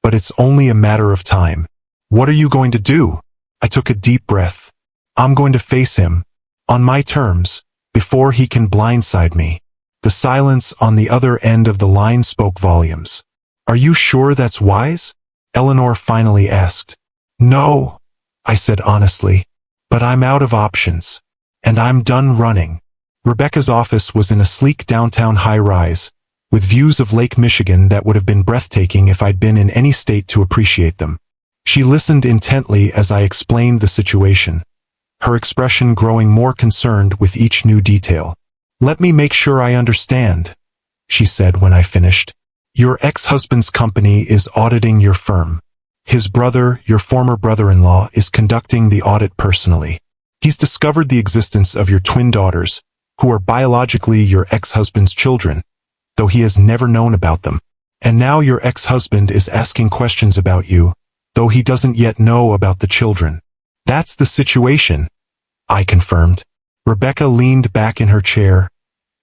but it's only a matter of time." "What are you going to do?" I took a deep breath. "I'm going to face him, on my terms, before he can blindside me." The silence on the other end of the line spoke volumes. "Are you sure that's wise?" Eleanor finally asked. "No," I said honestly, "but I'm out of options. And I'm done running." Rebecca's office was in a sleek downtown high-rise, with views of Lake Michigan that would have been breathtaking if I'd been in any state to appreciate them. She listened intently as I explained the situation, her expression growing more concerned with each new detail. "Let me make sure I understand," she said when I finished. "Your ex-husband's company is auditing your firm. His brother, your former brother-in-law, is conducting the audit personally. He's discovered the existence of your twin daughters, who are biologically your ex-husband's children, though he has never known about them. And now your ex-husband is asking questions about you, though he doesn't yet know about the children. That's the situation, I confirmed. Rebecca leaned back in her chair,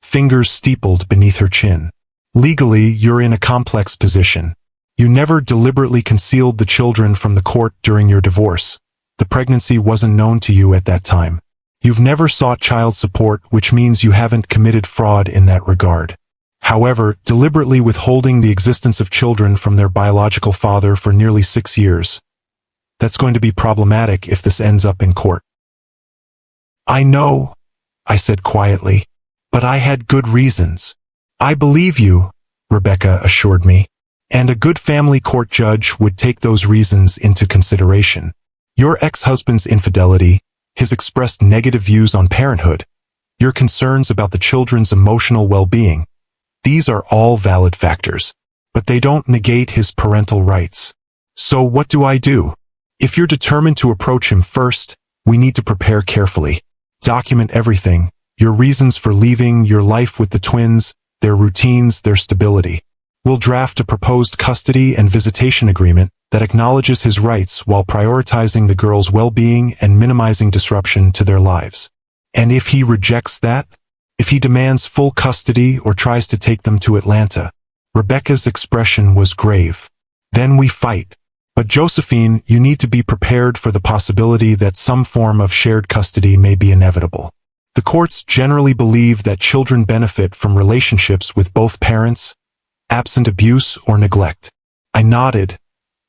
fingers steepled beneath her chin. Legally, you're in a complex position. You never deliberately concealed the children from the court during your divorce. The pregnancy wasn't known to you at that time. You've never sought child support, which means you haven't committed fraud in that regard. However, deliberately withholding the existence of children from their biological father for nearly 6 years. That's going to be problematic if this ends up in court. I know, I said quietly, but I had good reasons. I believe you, Rebecca assured me, and a good family court judge would take those reasons into consideration. Your ex-husband's infidelity, his expressed negative views on parenthood, your concerns about the children's emotional well-being, these are all valid factors, but they don't negate his parental rights. So what do I do? If you're determined to approach him first, we need to prepare carefully. Document everything, your reasons for leaving, your life with the twins, their routines, their stability. We'll draft a proposed custody and visitation agreement that acknowledges his rights while prioritizing the girls' well-being and minimizing disruption to their lives. And if he rejects that, if he demands full custody or tries to take them to Atlanta, Rebecca's expression was grave. Then we fight. But Josephine, you need to be prepared for the possibility that some form of shared custody may be inevitable. The courts generally believe that children benefit from relationships with both parents, absent abuse or neglect. I nodded,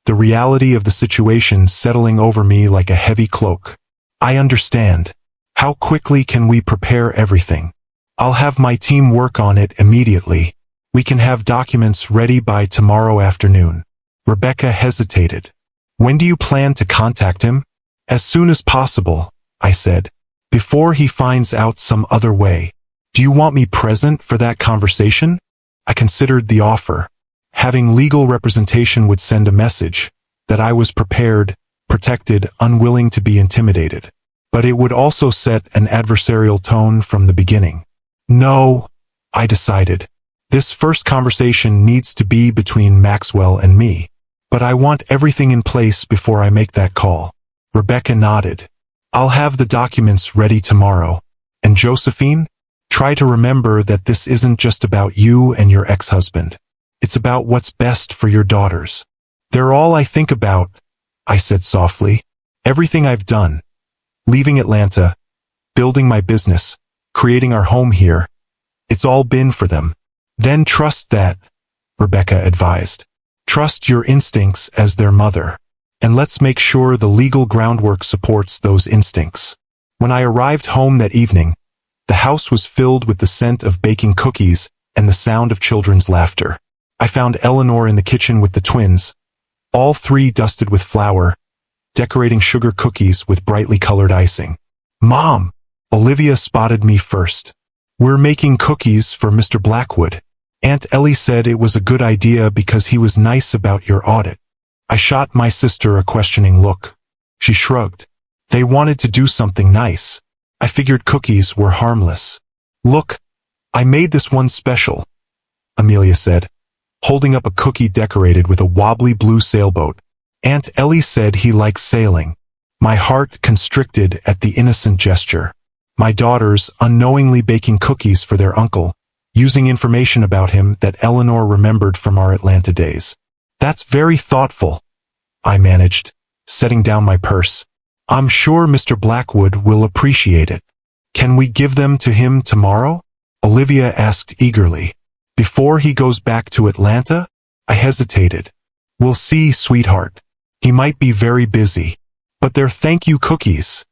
the reality of the situation settling over me like a heavy cloak. I understand. How quickly can we prepare everything? I'll have my team work on it immediately. We can have documents ready by tomorrow afternoon. Rebecca hesitated. When do you plan to contact him? As soon as possible, I said. Before he finds out some other way. Do you want me present for that conversation? I considered the offer. Having legal representation would send a message that I was prepared, protected, unwilling to be intimidated. But it would also set an adversarial tone from the beginning. No, I decided. This first conversation needs to be between Maxwell and me. But I want everything in place before I make that call. Rebecca nodded. I'll have the documents ready tomorrow. And Josephine, try to remember that this isn't just about you and your ex-husband. It's about what's best for your daughters. They're all I think about, I said softly. Everything I've done. Leaving Atlanta, building my business, creating our home here. It's all been for them. Then trust that, Rebecca advised. Trust your instincts as their mother. And let's make sure the legal groundwork supports those instincts. When I arrived home that evening, the house was filled with the scent of baking cookies and the sound of children's laughter. I found Eleanor in the kitchen with the twins, all three dusted with flour, decorating sugar cookies with brightly colored icing. Mom! Olivia spotted me first. We're making cookies for Mr. Blackwood. Aunt Ellie said it was a good idea because he was nice about your audit. I shot my sister a questioning look. She shrugged. They wanted to do something nice. I figured cookies were harmless. Look, I made this one special, Amelia said, holding up a cookie decorated with a wobbly blue sailboat. Aunt Ellie said he likes sailing. My heart constricted at the innocent gesture. My daughters unknowingly baking cookies for their uncle, using information about him that Eleanor remembered from our Atlanta days. That's very thoughtful, I managed, setting down my purse. I'm sure Mr. Blackwood will appreciate it. Can we give them to him tomorrow? Olivia asked eagerly. Before he goes back to Atlanta? I hesitated. We'll see, sweetheart. He might be very busy. But they're thank you cookies,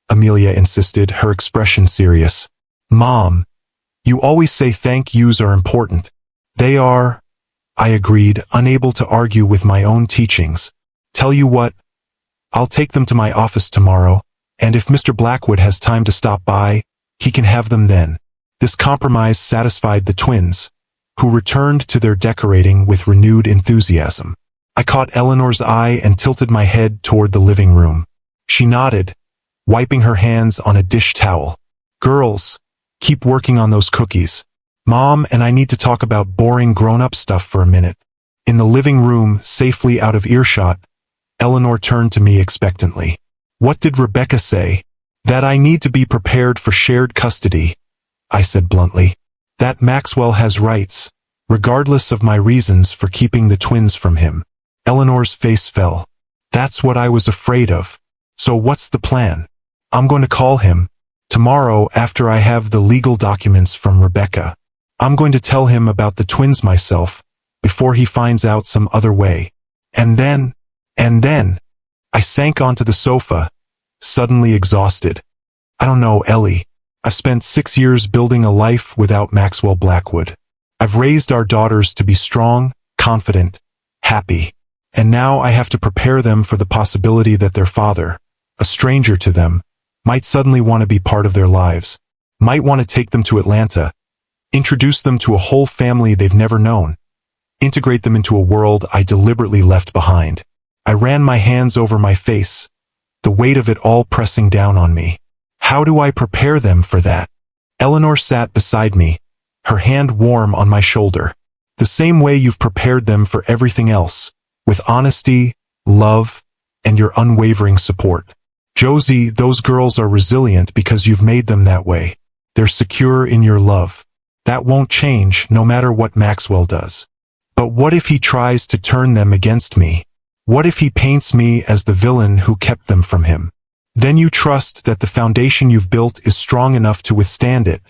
Amelia insisted, her expression serious. Mom, you always say thank yous are important. They are, I agreed, unable to argue with my own teachings. Tell you what, I'll take them to my office tomorrow, and if Mr. Blackwood has time to stop by, he can have them then. This compromise satisfied the twins, who returned to their decorating with renewed enthusiasm. I caught Eleanor's eye and tilted my head toward the living room. She nodded, wiping her hands on a dish towel. Girls, keep working on those cookies. Mom and I need to talk about boring grown-up stuff for a minute. In the living room, safely out of earshot, Eleanor turned to me expectantly. What did Rebecca say? That I need to be prepared for shared custody, I said bluntly. That Maxwell has rights, regardless of my reasons for keeping the twins from him. Eleanor's face fell. That's what I was afraid of. So what's the plan? I'm going to call him. Tomorrow, after I have the legal documents from Rebecca, I'm going to tell him about the twins myself, before he finds out some other way. And then, I sank onto the sofa, suddenly exhausted. I don't know, Ellie. I've spent 6 years building a life without Maxwell Blackwood. I've raised our daughters to be strong, confident, happy. And now I have to prepare them for the possibility that their father, a stranger to them, might suddenly want to be part of their lives, might want to take them to Atlanta, introduce them to a whole family they've never known, integrate them into a world I deliberately left behind. I ran my hands over my face, the weight of it all pressing down on me. How do I prepare them for that? Eleanor sat beside me, her hand warm on my shoulder. The same way you've prepared them for everything else, with honesty, love, and your unwavering support. Josie, those girls are resilient because you've made them that way. They're secure in your love. That won't change no matter what Maxwell does. But what if he tries to turn them against me? What if he paints me as the villain who kept them from him? Then you trust that the foundation you've built is strong enough to withstand it,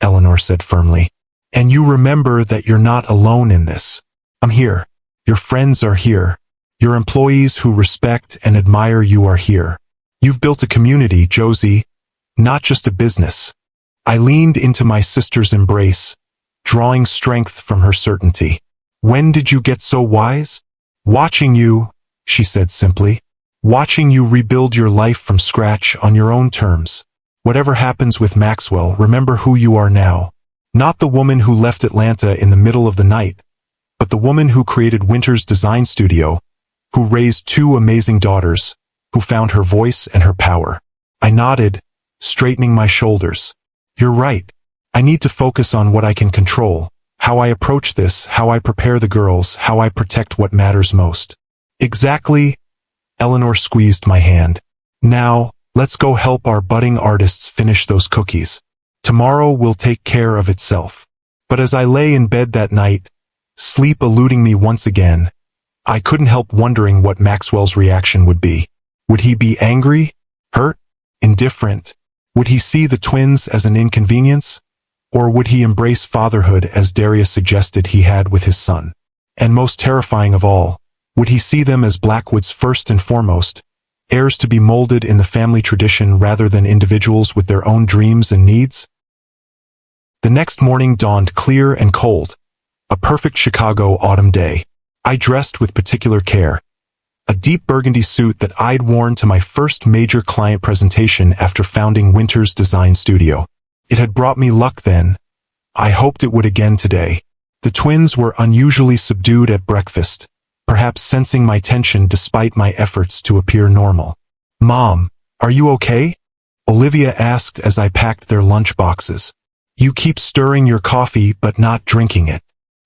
Eleanor said firmly. And you remember that you're not alone in this. I'm here. Your friends are here. Your employees who respect and admire you are here. You've built a community, Josie, not just a business. I leaned into my sister's embrace, drawing strength from her certainty. When did you get so wise? Watching you, she said simply. Watching you rebuild your life from scratch on your own terms. Whatever happens with Maxwell, remember who you are now. Not the woman who left Atlanta in the middle of the night, but the woman who created Winters' design studio, who raised 2 amazing daughters, who found her voice and her power. I nodded, straightening my shoulders. You're right. I need to focus on what I can control, how I approach this, how I prepare the girls, how I protect what matters most. Exactly. Eleanor squeezed my hand. Now, let's go help our budding artists finish those cookies. Tomorrow will take care of itself. But as I lay in bed that night, sleep eluding me once again, I couldn't help wondering what Maxwell's reaction would be. Would he be angry, hurt, indifferent? Would he see the twins as an inconvenience? Or would he embrace fatherhood as Darius suggested he had with his son? And most terrifying of all, would he see them as Blackwood's first and foremost, heirs to be molded in the family tradition rather than individuals with their own dreams and needs? The next morning dawned clear and cold, a perfect Chicago autumn day. I dressed with particular care. A deep burgundy suit that I'd worn to my first major client presentation after founding Winters' design studio. It had brought me luck then. I hoped it would again today. The twins were unusually subdued at breakfast, perhaps sensing my tension despite my efforts to appear normal. Mom, are you okay? Olivia asked as I packed their lunch boxes. You keep stirring your coffee but not drinking it.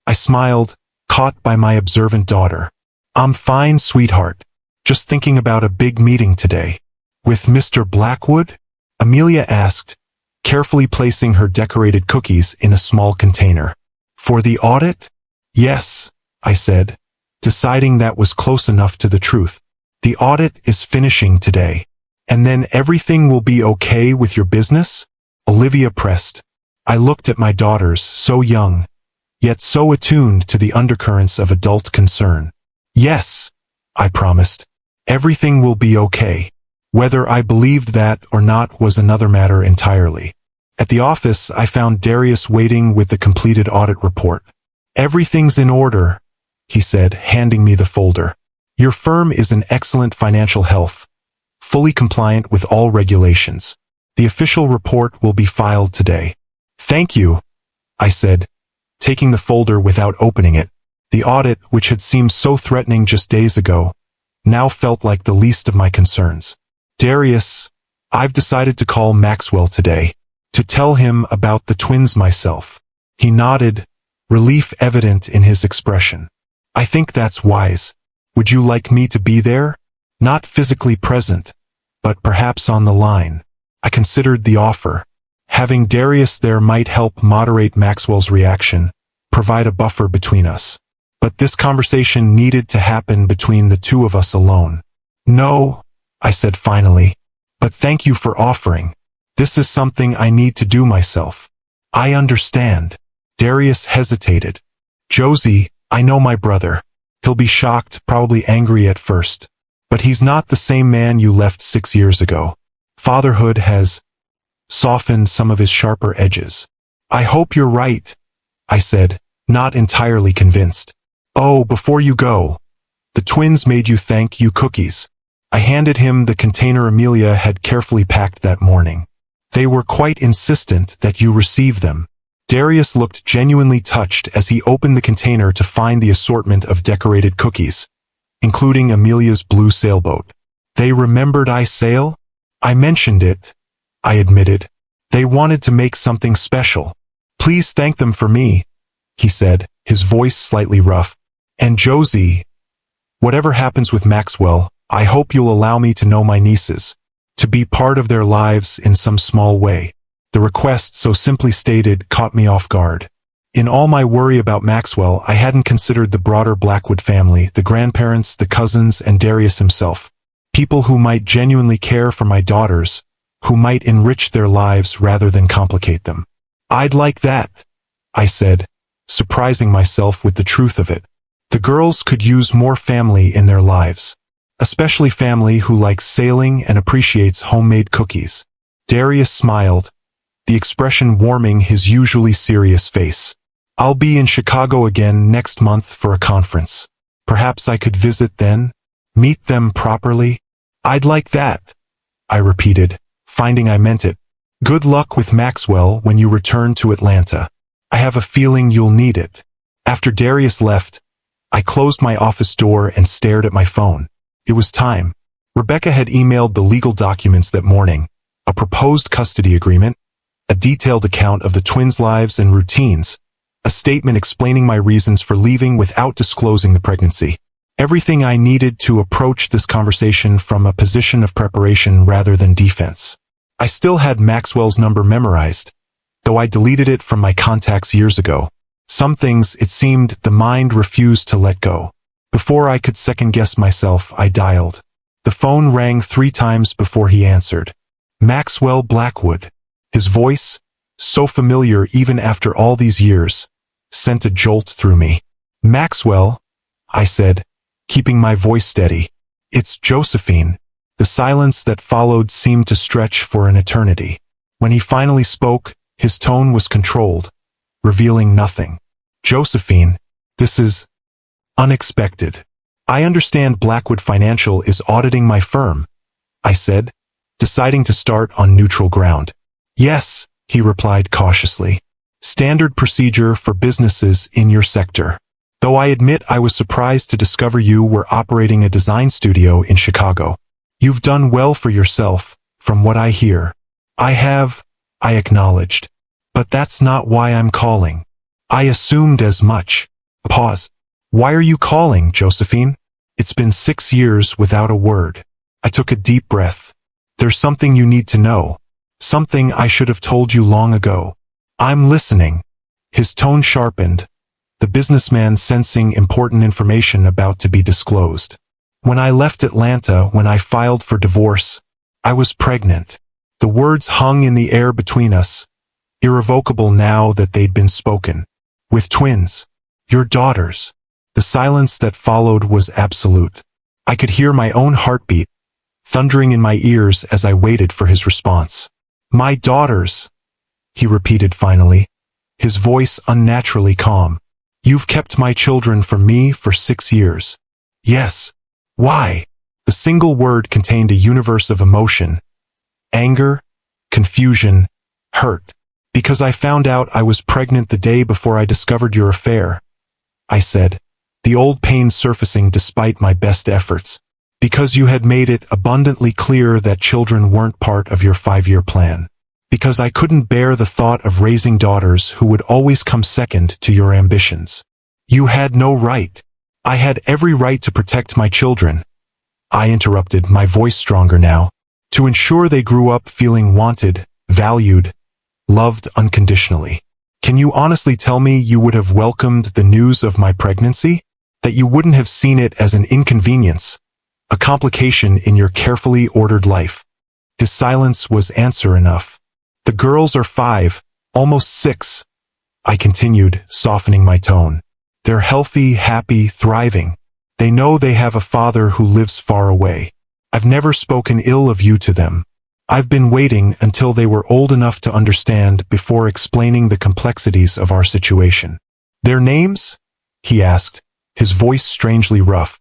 I smiled, caught by my observant daughter. I'm fine, sweetheart. Just thinking about a big meeting today. With Mr. Blackwood? Amelia asked, carefully placing her decorated cookies in a small container. For the audit? Yes, I said, deciding that was close enough to the truth. The audit is finishing today. And then everything will be okay with your business? Olivia pressed. I looked at my daughters, so young, yet so attuned to the undercurrents of adult concern. Yes, I promised. Everything will be okay. Whether I believed that or not was another matter entirely. At the office, I found Darius waiting with the completed audit report. Everything's in order, he said, handing me the folder. Your firm is in excellent financial health, fully compliant with all regulations. The official report will be filed today. Thank you, I said, taking the folder without opening it. The audit, which had seemed so threatening just days ago, now felt like the least of my concerns. Darius, I've decided to call Maxwell today, to tell him about the twins myself. He nodded, relief evident in his expression. I think that's wise. Would you like me to be there? Not physically present, but perhaps on the line. I considered the offer. Having Darius there might help moderate Maxwell's reaction, provide a buffer between us. But this conversation needed to happen between the two of us alone. No, I said finally, but thank you for offering. This is something I need to do myself. I understand. Darius hesitated. Josie, I know my brother. He'll be shocked, probably angry at first. But he's not the same man you left 6 years ago. Fatherhood has softened some of his sharper edges. I hope you're right, I said, not entirely convinced. Oh, before you go, the twins made you thank you cookies. I handed him the container Amelia had carefully packed that morning. They were quite insistent that you receive them. Darius looked genuinely touched as he opened the container to find the assortment of decorated cookies, including Amelia's blue sailboat. They remembered I sail? I mentioned it, I admitted. They wanted to make something special. Please thank them for me, he said, his voice slightly rough. And Josie, whatever happens with Maxwell, I hope you'll allow me to know my nieces, to be part of their lives in some small way. The request, so simply stated, caught me off guard. In all my worry about Maxwell, I hadn't considered the broader Blackwood family, the grandparents, the cousins, and Darius himself. People who might genuinely care for my daughters, who might enrich their lives rather than complicate them. I'd like that, I said, surprising myself with the truth of it. The girls could use more family in their lives, especially family who likes sailing and appreciates homemade cookies. Darius smiled, the expression warming his usually serious face. I'll be in Chicago again next month for a conference. Perhaps I could visit then? Meet them properly? I'd like that, I repeated, finding I meant it. Good luck with Maxwell when you return to Atlanta. I have a feeling you'll need it. After Darius left, I closed my office door and stared at my phone. It was time. Rebecca had emailed the legal documents that morning, a proposed custody agreement, a detailed account of the twins' lives and routines, a statement explaining my reasons for leaving without disclosing the pregnancy. Everything I needed to approach this conversation from a position of preparation rather than defense. I still had Maxwell's number memorized, though I deleted it from my contacts years ago. Some things, it seemed, the mind refused to let go. Before I could second-guess myself, I dialed. The phone rang 3 times before he answered. Maxwell Blackwood. His voice, so familiar even after all these years, sent a jolt through me. Maxwell, I said, keeping my voice steady. It's Josephine. The silence that followed seemed to stretch for an eternity. When he finally spoke, his tone was controlled, revealing nothing. Josephine, this is unexpected. I understand Blackwood Financial is auditing my firm, I said, deciding to start on neutral ground. Yes, he replied cautiously. Standard procedure for businesses in your sector. Though I admit I was surprised to discover you were operating a design studio in Chicago. You've done well for yourself, from what I hear. I acknowledged. But that's not why I'm calling. I assumed as much. Pause. Why are you calling, Josephine? It's been 6 years without a word. I took a deep breath. There's something you need to know. Something I should have told you long ago. I'm listening. His tone sharpened, the businessman sensing important information about to be disclosed. When I left Atlanta, when I filed for divorce, I was pregnant. The words hung in the air between us, irrevocable now that they'd been spoken. With twins. Your daughters. The silence that followed was absolute. I could hear my own heartbeat, thundering in my ears as I waited for his response. My daughters, he repeated finally, his voice unnaturally calm. You've kept my children from me for 6 years. Yes. Why? The single word contained a universe of emotion. Anger, confusion, hurt. Because I found out I was pregnant the day before I discovered your affair, I said, the old pain surfacing despite my best efforts, because you had made it abundantly clear that children weren't part of your 5-year plan, because I couldn't bear the thought of raising daughters who would always come second to your ambitions. You had no right. I had every right to protect my children. I interrupted, my voice stronger now, to ensure they grew up feeling wanted, valued, loved unconditionally. Can you honestly tell me you would have welcomed the news of my pregnancy? That you wouldn't have seen it as an inconvenience, a complication in your carefully ordered life? His silence was answer enough. The girls are 5, almost 6, I continued, softening my tone. They're healthy, happy, thriving. They know they have a father who lives far away. I've never spoken ill of you to them. I've been waiting until they were old enough to understand before explaining the complexities of our situation. Their names? He asked, his voice strangely rough.